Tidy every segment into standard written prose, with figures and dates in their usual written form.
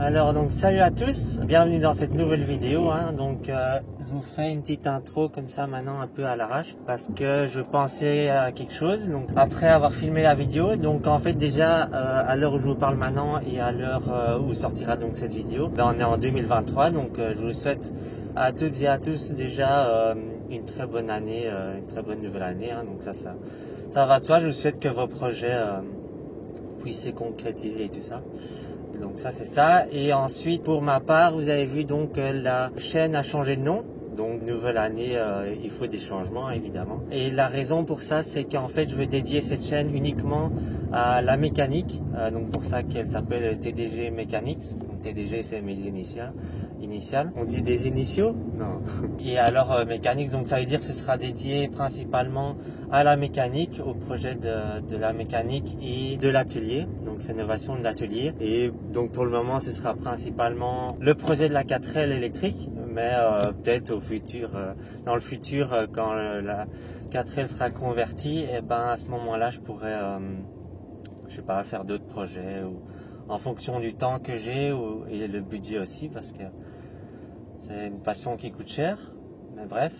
Alors donc salut à tous, bienvenue dans cette nouvelle vidéo. Je vous fais une petite intro comme ça maintenant un peu à l'arrache parce que je pensais à quelque chose. Donc après avoir filmé la vidéo, donc en fait déjà à l'heure où je vous parle maintenant et à l'heure où sortira donc cette vidéo, on est en 2023. Donc je vous souhaite à toutes et à tous déjà une très bonne année, une très bonne nouvelle année. Donc ça va de soi. Je vous souhaite que vos projets puissent se concrétiser et tout ça. Donc ça c'est ça. Et ensuite pour ma part, vous avez vu donc la chaîne a changé de nom. Donc nouvelle année, il faut des changements évidemment. Et la raison pour ça, c'est qu'en fait je veux dédier cette chaîne uniquement à la mécanique. Donc pour ça qu'elle s'appelle TDG Mechanics. Donc TDG c'est mes initiales. On dit des initiaux? Non. Et alors Mechanics, donc ça veut dire que ce sera dédié principalement à la mécanique, au projet de la mécanique et de l'atelier, donc rénovation de l'atelier. Et donc pour le moment ce sera principalement le projet de la 4L électrique, mais peut-être au futur, dans le futur quand la 4L sera convertie, et ben à ce moment-là je pourrais, je sais pas, faire d'autres projets ou en fonction du temps que j'ai et le budget aussi parce que c'est une passion qui coûte cher. Mais bref.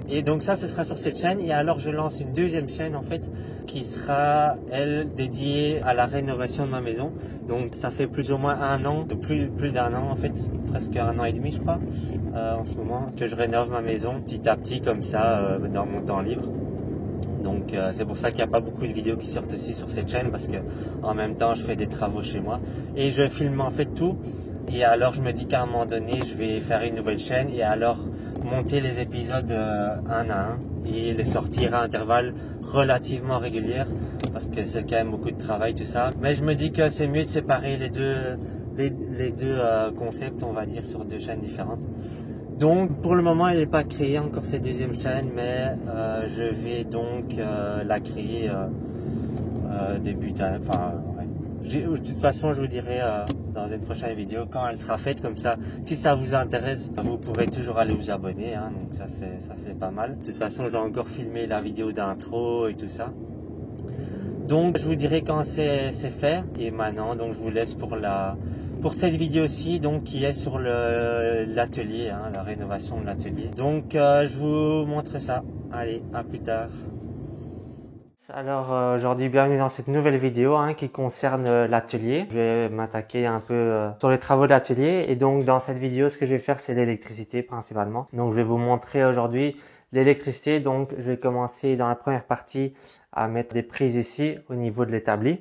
Et donc ça, ce sera sur cette chaîne. Et alors, je lance une deuxième chaîne, en fait, qui sera, elle, dédiée à la rénovation de ma maison. Donc, ça fait plus ou moins un an, plus d'un an, en fait, presque un an et demi, je crois, en ce moment, que je rénove ma maison petit à petit, comme ça, dans mon temps libre. Donc, c'est pour ça qu'il n'y a pas beaucoup de vidéos qui sortent aussi sur cette chaîne, parce que en même temps, je fais des travaux chez moi. Et je filme, en fait, tout. Et alors je me dis qu'à un moment donné je vais faire une nouvelle chaîne et alors monter les épisodes un à un et les sortir à intervalles relativement réguliers parce que c'est quand même beaucoup de travail tout ça. Mais je me dis que c'est mieux de séparer les deux concepts, on va dire, sur deux chaînes différentes. Donc pour le moment elle n'est pas créée encore cette deuxième chaîne, mais je vais donc la créer début d'année. De toute façon, je vous dirai dans une prochaine vidéo quand elle sera faite, comme ça, si ça vous intéresse, vous pourrez toujours aller vous abonner, donc ça c'est pas mal. De toute façon, j'ai encore filmé la vidéo d'intro et tout ça. Donc je vous dirai quand c'est fait. Et maintenant, donc je vous laisse pour cette vidéo-ci, donc qui est sur l'atelier, la rénovation de l'atelier. Donc je vous montre ça. Allez, à plus tard. Alors aujourd'hui, bienvenue dans cette nouvelle vidéo qui concerne l'atelier. Je vais m'attaquer un peu sur les travaux de l'atelier et donc dans cette vidéo, ce que je vais faire, c'est l'électricité principalement. Donc je vais vous montrer aujourd'hui l'électricité. Donc je vais commencer dans la première partie à mettre des prises ici au niveau de l'établi.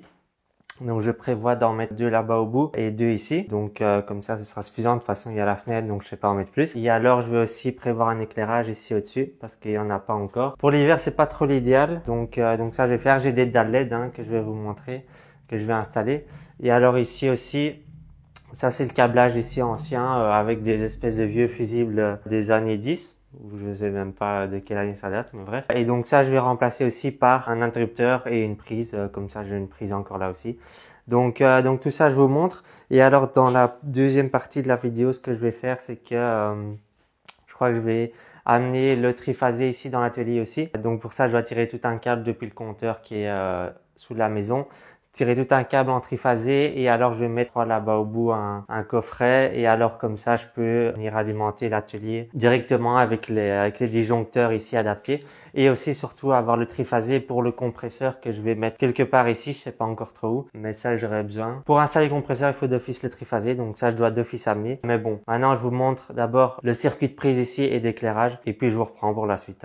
Donc je prévois d'en mettre 2 là-bas au bout et 2 ici. Donc comme ça, ce sera suffisant. De toute façon, il y a la fenêtre, donc je ne sais pas en mettre plus. Et alors, je vais aussi prévoir un éclairage ici au-dessus parce qu'il n'y en a pas encore. Pour l'hiver, c'est pas trop l'idéal. Donc ça, je vais faire. J'ai des dalles LED que je vais vous montrer, que je vais installer. Et alors ici aussi, ça c'est le câblage ici ancien avec des espèces de vieux fusibles des années 10. Je ne sais même pas de quelle année ça date, mais bref. Et donc ça, je vais remplacer aussi par un interrupteur et une prise. Comme ça, j'ai une prise encore là aussi. Donc tout ça, je vous montre. Et alors, dans la deuxième partie de la vidéo, ce que je vais faire, c'est que je crois que je vais amener le triphasé ici dans l'atelier aussi. Donc pour ça, je dois tirer tout un câble depuis le compteur qui est sous la maison. Tirer tout un câble en triphasé et alors je vais mettre là-bas au bout un coffret et alors comme ça je peux venir alimenter l'atelier directement avec les disjoncteurs ici adaptés et aussi surtout avoir le triphasé pour le compresseur que je vais mettre quelque part ici, je sais pas encore trop où, mais ça j'aurais besoin. Pour installer le compresseur il faut d'office le triphasé, donc ça je dois d'office amener. Mais bon, maintenant je vous montre d'abord le circuit de prise ici et d'éclairage et puis je vous reprends pour la suite.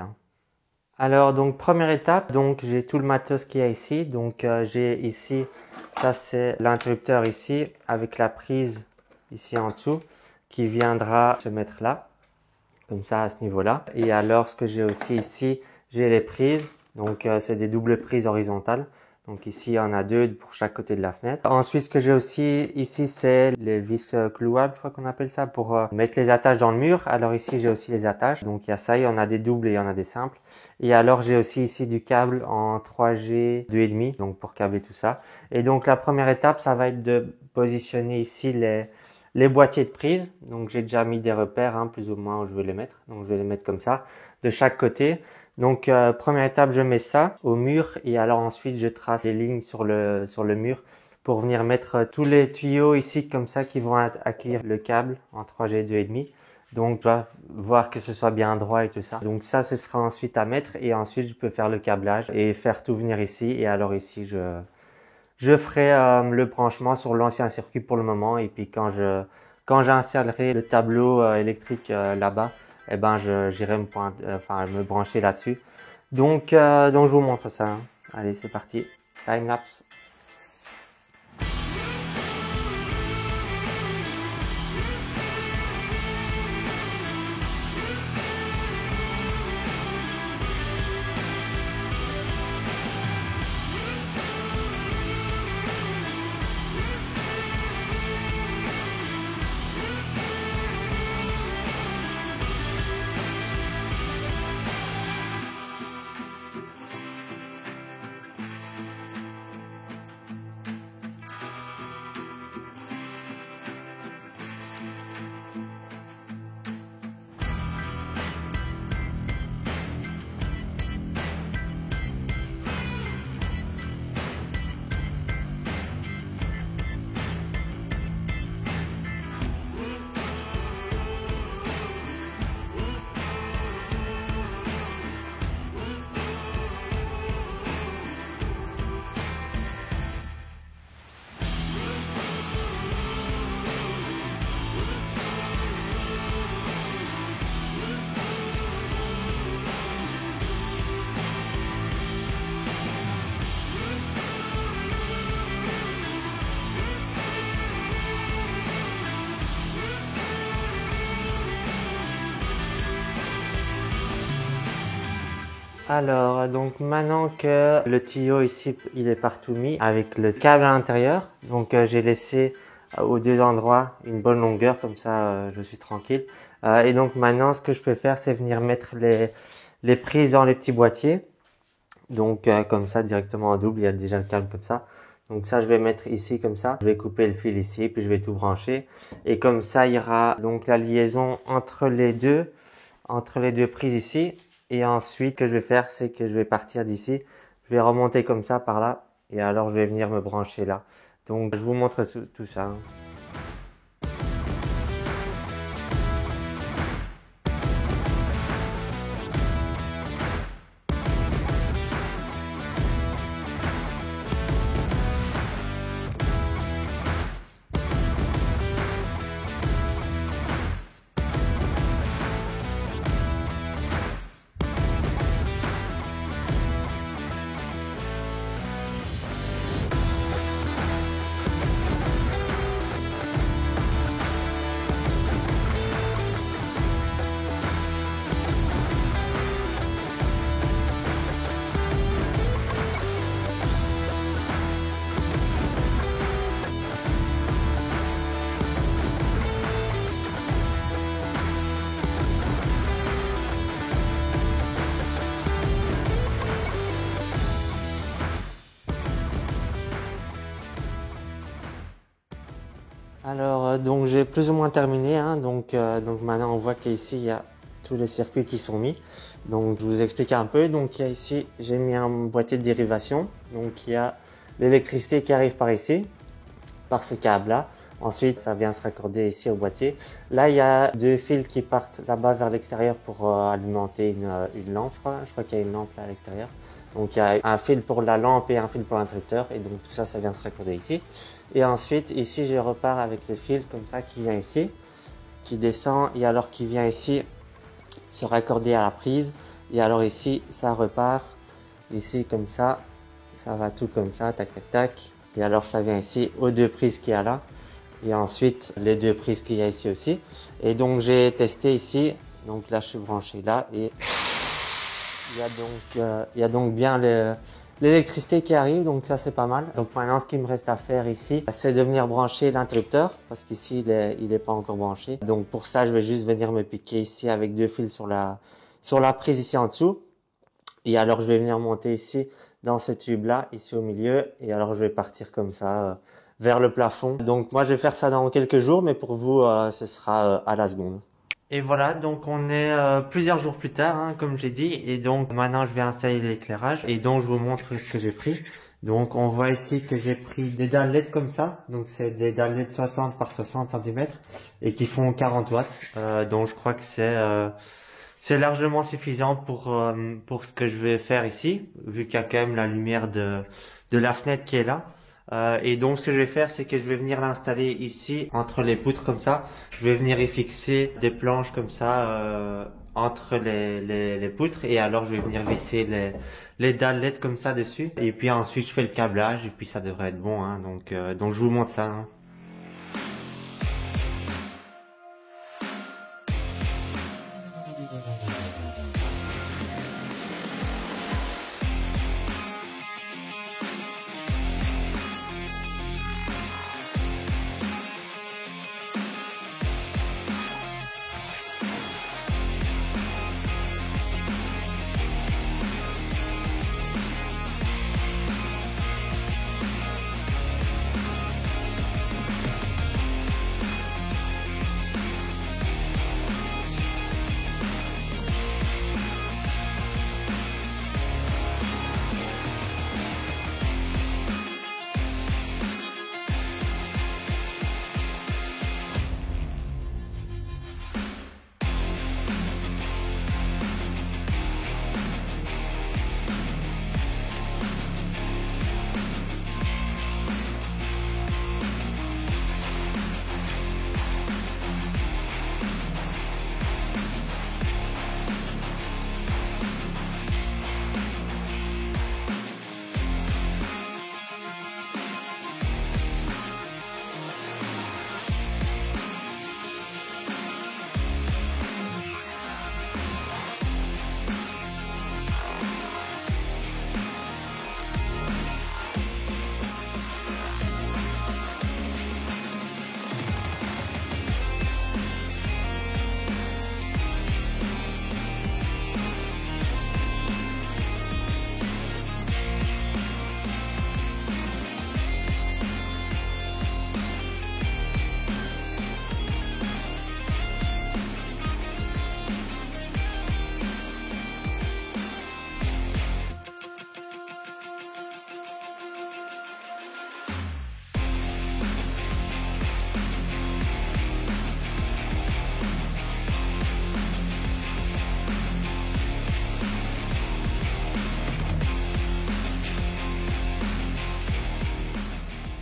Alors donc première étape, donc j'ai tout le matos qu'il y a ici. Donc j'ai ici, ça c'est l'interrupteur ici avec la prise ici en dessous qui viendra se mettre là, comme ça à ce niveau-là. Et alors ce que j'ai aussi ici, j'ai les prises. Donc c'est des doubles prises horizontales. Donc ici, il y en a 2 pour chaque côté de la fenêtre. Ensuite, ce que j'ai aussi ici, c'est les vis clouables, je crois qu'on appelle ça, pour mettre les attaches dans le mur. Alors ici, j'ai aussi les attaches. Donc il y a ça, il y en a des doubles et il y en a des simples. Et alors, j'ai aussi ici du câble en 3G 2,5, donc pour câbler tout ça. Et donc la première étape, ça va être de positionner ici les boîtiers de prise. Donc j'ai déjà mis des repères, plus ou moins où je vais les mettre. Donc je vais les mettre comme ça, de chaque côté. Donc première étape, je mets ça au mur et alors ensuite je trace les lignes sur le mur pour venir mettre tous les tuyaux ici comme ça qui vont accueillir le câble en 3G 2,5. Donc je dois voir que ce soit bien droit et tout ça. Donc ça, ce sera ensuite à mettre et ensuite je peux faire le câblage et faire tout venir ici. Et alors ici, je ferai le branchement sur l'ancien circuit pour le moment. Et puis quand j'installerai le tableau électrique là-bas, eh ben j'irai me brancher là-dessus. Donc je vous montre ça. Hein. Allez, c'est parti. Time lapse. Alors, donc maintenant que le tuyau ici, il est partout mis avec le câble à l'intérieur, donc j'ai laissé aux deux endroits une bonne longueur, comme ça je suis tranquille. Et donc maintenant, ce que je peux faire, c'est venir mettre les prises dans les petits boîtiers. Donc comme ça, directement en double, il y a déjà le câble comme ça. Donc ça, je vais mettre ici comme ça. Je vais couper le fil ici, puis je vais tout brancher. Et comme ça, il y aura donc la liaison entre les deux prises ici. Et ensuite, ce que je vais faire, c'est que je vais partir d'ici. Je vais remonter comme ça par là. Et alors, je vais venir me brancher là. Donc, je vous montre tout ça. Hein. Alors, donc j'ai plus ou moins terminé. Hein, donc maintenant, on voit qu'ici, il y a tous les circuits qui sont mis. Donc, je vous explique un peu. Donc, il y a ici, j'ai mis un boîtier de dérivation. Donc, il y a l'électricité qui arrive par ici, par ce câble-là. Ensuite, ça vient se raccorder ici au boîtier. Là, il y a deux fils qui partent là-bas vers l'extérieur pour alimenter une lampe, je crois. Je crois qu'il y a une lampe là à l'extérieur. Donc, il y a un fil pour la lampe et un fil pour l'interrupteur. Et donc, tout ça, ça vient se raccorder ici. Et ensuite, ici, je repars avec le fil comme ça qui vient ici, qui descend et alors qui vient ici se raccorder à la prise. Et alors ici, ça repart ici comme ça va tout comme ça, tac, tac, tac. Et alors, ça vient ici aux deux prises qu'il y a là. Et ensuite, les deux prises qu'il y a ici aussi. Et donc, j'ai testé ici. Donc là, je suis branché là. Et il y a donc bien l'électricité qui arrive. Donc ça, c'est pas mal. Donc maintenant, ce qu'il me reste à faire ici, c'est de venir brancher l'interrupteur. Parce qu'ici, il est pas encore branché. Donc pour ça, je vais juste venir me piquer ici avec deux fils sur la prise ici en dessous. Et alors, je vais venir monter ici dans ce tube-là, ici au milieu. Et alors, je vais partir comme ça vers le plafond. Donc, moi, je vais faire ça dans quelques jours, mais pour vous, ce sera à la seconde. Et voilà, donc on est plusieurs jours plus tard, hein, comme j'ai dit. Et donc, maintenant, je vais installer l'éclairage. Et donc, je vous montre ce que j'ai pris. Donc on voit ici que j'ai pris des dalles LED comme ça, donc c'est des dalles LED 60 par 60 cm et qui font 40 watts. Donc je crois que c'est largement suffisant pour ce que je vais faire ici, vu qu'il y a quand même la lumière de la fenêtre qui est là. Et donc ce que je vais faire, c'est que je vais venir l'installer ici entre les poutres comme ça. Je vais venir y fixer des planches comme ça entre les poutres, et alors je vais venir visser les dalles LED comme ça dessus. Et puis ensuite je fais le câblage et puis ça devrait être bon, hein. Donc je vous montre ça, hein.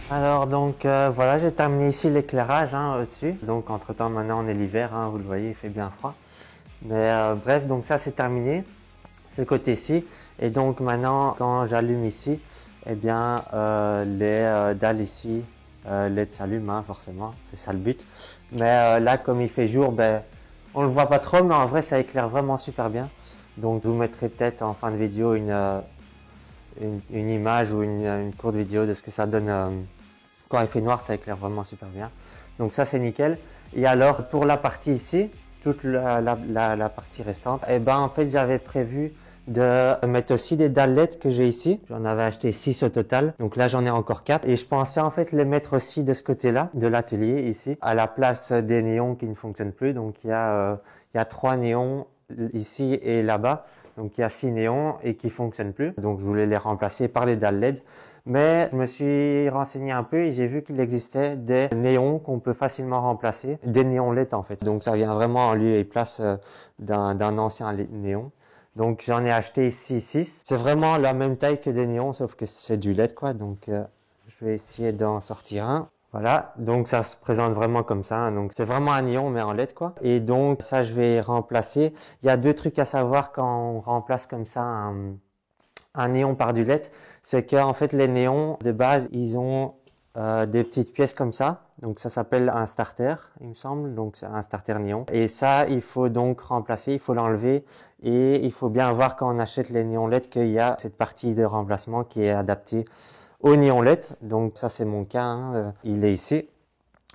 Alors donc voilà, j'ai terminé ici l'éclairage, hein, au-dessus. Donc entre temps maintenant on est l'hiver, hein, vous le voyez, il fait bien froid. Mais bref, donc ça c'est terminé, ce côté-ci. Et donc maintenant quand j'allume ici, eh bien les dalles ici LED s'allument, hein, forcément, c'est ça le but. Mais là comme il fait jour, ben on le voit pas trop, mais en vrai ça éclaire vraiment super bien. Donc je vous mettrai peut-être en fin de vidéo une image ou une courte vidéo de ce que ça donne. Quand il fait noir, ça éclaire vraiment super bien. Donc ça, c'est nickel. Et alors, pour la partie ici, toute la partie restante, eh ben, en fait, j'avais prévu de mettre aussi des dalles LED que j'ai ici. J'en avais acheté 6 au total. Donc là, j'en ai encore 4. Et je pensais en fait les mettre aussi de ce côté-là, de l'atelier ici, à la place des néons qui ne fonctionnent plus. Donc il y a 3 néons ici et là-bas. Donc il y a 6 néons et qui fonctionnent plus. Donc je voulais les remplacer par des dalles LED. Mais je me suis renseigné un peu et j'ai vu qu'il existait des néons qu'on peut facilement remplacer, des néons LED en fait. Donc ça vient vraiment en lieu et place d'un ancien néon. Donc j'en ai acheté ici 6. C'est vraiment la même taille que des néons, sauf que c'est du LED quoi. Donc je vais essayer d'en sortir un. Voilà, donc ça se présente vraiment comme ça, hein. Donc c'est vraiment un néon mais en LED quoi. Et donc ça je vais remplacer. Il y a deux trucs à savoir quand on remplace comme ça un néon par du LED, c'est que en fait les néons de base ils ont des petites pièces comme ça, donc ça s'appelle un starter il me semble, donc c'est un starter néon, et ça il faut donc remplacer, il faut l'enlever, et il faut bien voir quand on achète les néons LED qu'il y a cette partie de remplacement qui est adaptée au néon LED. Donc ça c'est mon cas, hein. Il est ici.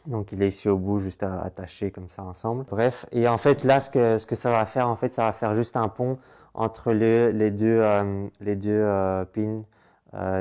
Donc il est ici au bout, juste à attacher comme ça ensemble. Bref, et en fait là ce que ça va faire, en fait ça va faire juste un pont entre les deux pins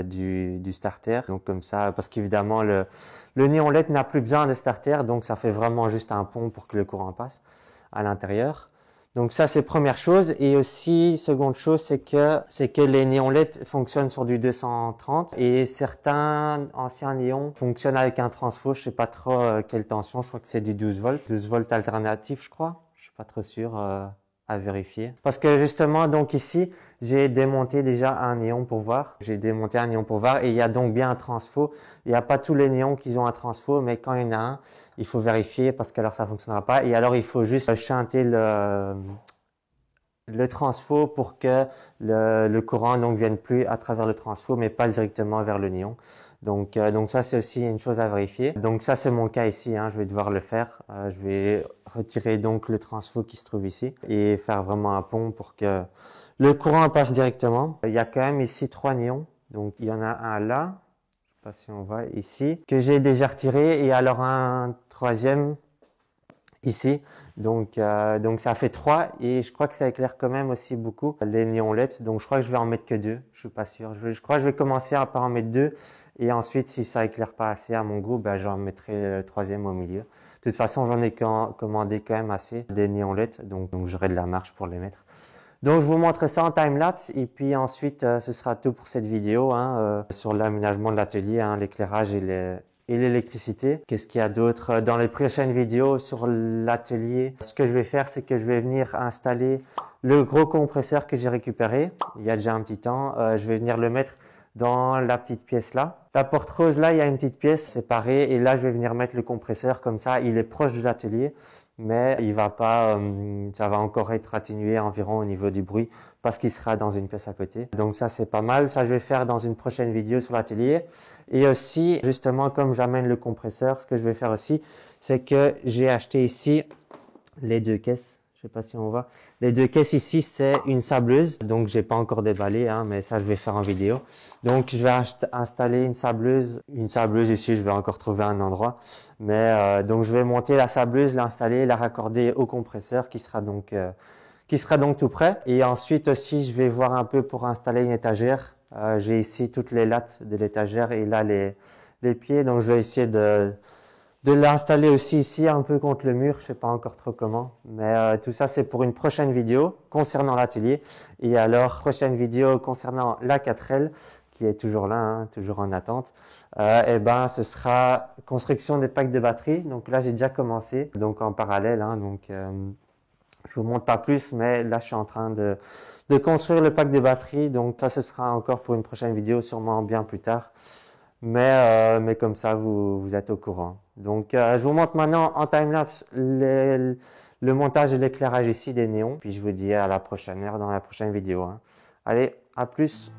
du starter. Donc comme ça, parce qu'évidemment le néon LED n'a plus besoin de starter, donc ça fait vraiment juste un pont pour que le courant passe à l'intérieur. Donc ça, c'est première chose. Et aussi, seconde chose, c'est que les néons LED fonctionnent sur du 230 et certains anciens néons fonctionnent avec un transfo. Je sais pas trop quelle tension. Je crois que c'est du 12 volts. 12 volts alternatif, je crois. Je suis pas trop sûr à vérifier. Parce que justement, donc ici, j'ai démonté déjà un néon pour voir. J'ai démonté un néon pour voir et il y a donc bien un transfo. Il n'y a pas tous les néons qui ont un transfo, mais quand il y en a un, il faut vérifier parce qu'alors ça fonctionnera pas. Et alors, il faut juste chanter le transfo pour que le courant donc vienne plus à travers le transfo, mais pas directement vers le néon. Donc ça, c'est aussi une chose à vérifier. Donc ça, c'est mon cas ici. Hein, je vais devoir le faire. Je vais retirer donc le transfo qui se trouve ici et faire vraiment un pont pour que le courant passe directement. Il y a quand même ici 3 néons. Donc il y en a un là, je sais pas si on voit ici, que j'ai déjà retiré et alors un troisième ici. Donc ça fait 3 et je crois que ça éclaire quand même aussi beaucoup les néons LED. Donc je crois que je vais en mettre que 2. Je suis pas sûr. Je crois que je vais commencer à par en mettre 2 et ensuite si ça éclaire pas assez à mon goût, ben j'en mettrai le troisième au milieu. De toute façon, j'en ai commandé quand même assez des néons LED, donc j'aurai de la marge pour les mettre. Donc je vous montre ça en time-lapse et puis ensuite ce sera tout pour cette vidéo hein, sur l'aménagement de l'atelier, hein, l'éclairage et l'électricité. Qu'est-ce qu'il y a d'autre dans les prochaines vidéos sur l'atelier? Ce que je vais faire, c'est que je vais venir installer le gros compresseur que j'ai récupéré il y a déjà un petit temps. Je vais venir le mettre dans la petite pièce là. La porte rose là, il y a une petite pièce séparée et là je vais venir mettre le compresseur comme ça, il est proche de l'atelier. Mais il va pas, ça va encore être atténué environ au niveau du bruit parce qu'il sera dans une pièce à côté. Donc ça c'est pas mal, ça je vais faire dans une prochaine vidéo sur l'atelier. Et aussi, justement comme j'amène le compresseur, ce que je vais faire aussi, c'est que j'ai acheté ici les 2 caisses. Je sais pas si on voit. Les 2 caisses ici, c'est une sableuse. Donc, j'ai pas encore déballé, hein, mais ça, je vais faire en vidéo. Donc, je vais installer une sableuse. Une sableuse ici, je vais encore trouver un endroit. Mais, donc, je vais monter la sableuse, l'installer, la raccorder au compresseur qui sera donc tout prêt. Et ensuite aussi, je vais voir un peu pour installer une étagère. J'ai ici toutes les lattes de l'étagère et là, les pieds. Donc, je vais essayer de l'installer aussi ici un peu contre le mur, je sais pas encore trop comment, mais tout ça c'est pour une prochaine vidéo concernant l'atelier et alors prochaine vidéo concernant la 4L qui est toujours là, hein, toujours en attente. Et ben ce sera construction des packs de batterie. Donc là j'ai déjà commencé, donc en parallèle, hein, donc je vous montre pas plus, mais là je suis en train de construire le pack de batterie. Donc ça ce sera encore pour une prochaine vidéo, sûrement bien plus tard. Mais comme ça, vous êtes au courant. Donc, je vous montre maintenant en time-lapse le montage et l'éclairage ici des néons. Puis je vous dis à la prochaine heure dans la prochaine vidéo. Hein. Allez, à plus!